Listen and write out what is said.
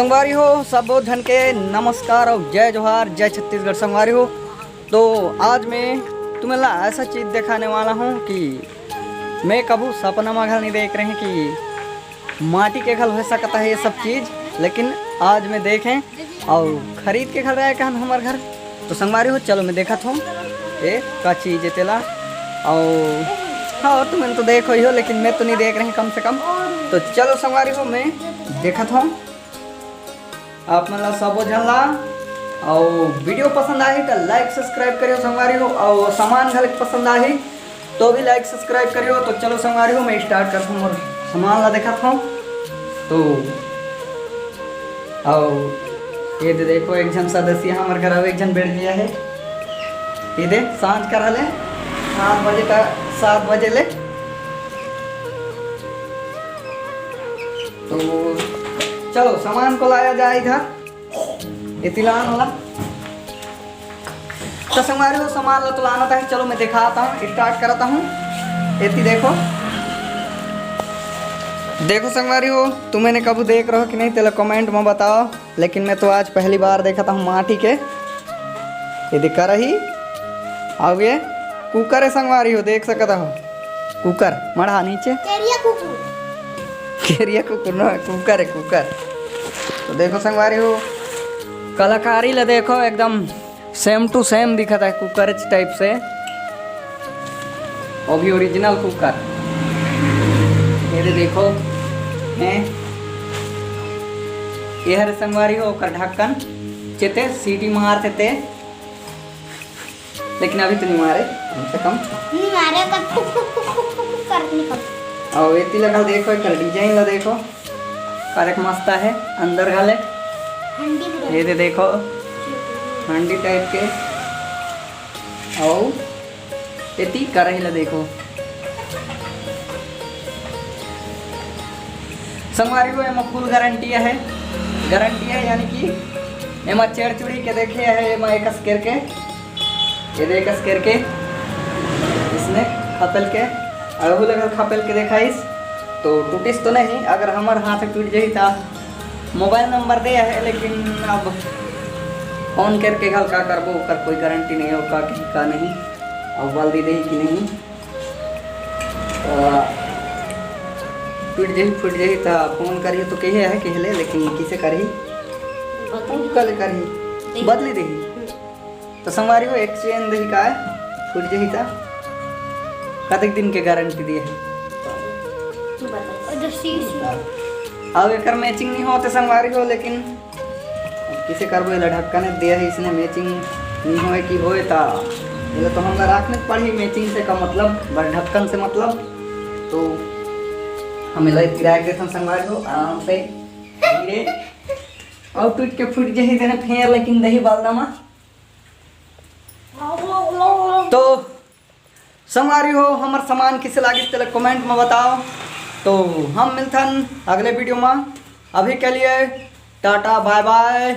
संगवारी हो सब धन के नमस्कार और जय जोहार जय छत्तीसगढ़ संगवारी हो। तो आज मैं तुम्हें ऐसा चीज़ दिखाने वाला हूँ कि मैं कभी सपना में घर नहीं देख रहे हैं कि माटी के घर हो सकता है ये सब चीज़, लेकिन आज मैं देखें और ख़रीद के घर रहा कहन हमारे घर। तो संगवारी हो चलो मैं देखा था ये का चीज़ तेला और हाँ तुम्हें तो देखो ही हो, लेकिन मैं तो नहीं देख रहे कम से कम। तो चलो संगवारी हो मैं देखा था आप मतलब सब जानला और वीडियो पसंद आई तो लाइक सब्सक्राइब करियो संगवारी हो, और सामान घर पसंद आई तो भी लाइक सब्सक्राइब करियो। तो चलो संगवारी हो मैं स्टार्ट करता हूँ और सामान ला देखा था। तो और ये देखो एक जन सदस्य हमारे घर अब एक जन बैठ गया है। ये दे सांझ करा ले 7 बजे का 7 बजे ले। तो चलो सामान को लाया जाए इधर इतिलान वाला। तो संगवारी हो सामान ला तो लाना था। चलो मैं दिखाता हूँ स्टार्ट कराता हूँ। इतनी देखो देखो संगवारी हो तुम्हें कभी देख रहे हो कि नहीं तेला कमेंट में बताओ, लेकिन मैं तो आज पहली बार देखा था माटी के ये दिखा रही। अब ये कुकर है संगवारी हो देख सकता हो, कुकर मढ़ा नीचे केरिया कुकर ना कुकर है कुकर। तो देखो संगवारी हो कलाकारी ला देखो एकदम सेम टू सेम दिखा था कुकर टाइप से, वो भी ओरिजिनल कुकर। ये देखो हैं ये हर संगवारी हो कर ढक्कन चेते सीटी मारते थे, लेकिन अभी तो नहीं मारे कम से कम नहीं मारे कर निकल। और ये लगा देखो कर डिजाइन ला देखो करक मस्त है अंदर गाले। ये दे देखो हंडी टाइप के और इतनी करही ला देखो संगवारी को एम फुल गारंटी है यानी कि एम चेड़ चुड़ी के देखे है एम एकस करके ये देखस करके इसने खपल के अड़हू लगल खपल के देखा इस तो टूटिस तो नहीं। अगर हमारे हाथ टूट जाए तो मोबाइल नंबर दे है, लेकिन अब फोन करके घल का करबो कर कोई गारंटी नहीं हो का कहीं का नहीं और वाल दे कि नहीं टूट जाए फूट जाए तो फोन करिए तो कही है कहले, लेकिन किसे करी कल करी बदली दे। तो संगवारी हो एक्सचेंज दही का फूट जाए तो कतक दिन के गारंटी दिए है। अब एक मैचिंग नहीं होते संगवारी हो, लेकिन किसे करबो ये ढक्कन दिया है इसने मैचिंग नहीं होए कि होए ता ये तो हम रखने पड़ी मैचिंग से का मतलब बस ढक्कन से मतलब। तो हमें लाइट गिरा के संगवारी हो आराम से धीरे और टूट के फूट जाए देने फेर, लेकिन दही बालदा में। तो संगवारी हो हमार सामान किसे लागी चले कमेंट में बताओ। तो हम मिलथन अगले वीडियो में, अभी के लिए टाटा बाय बाय।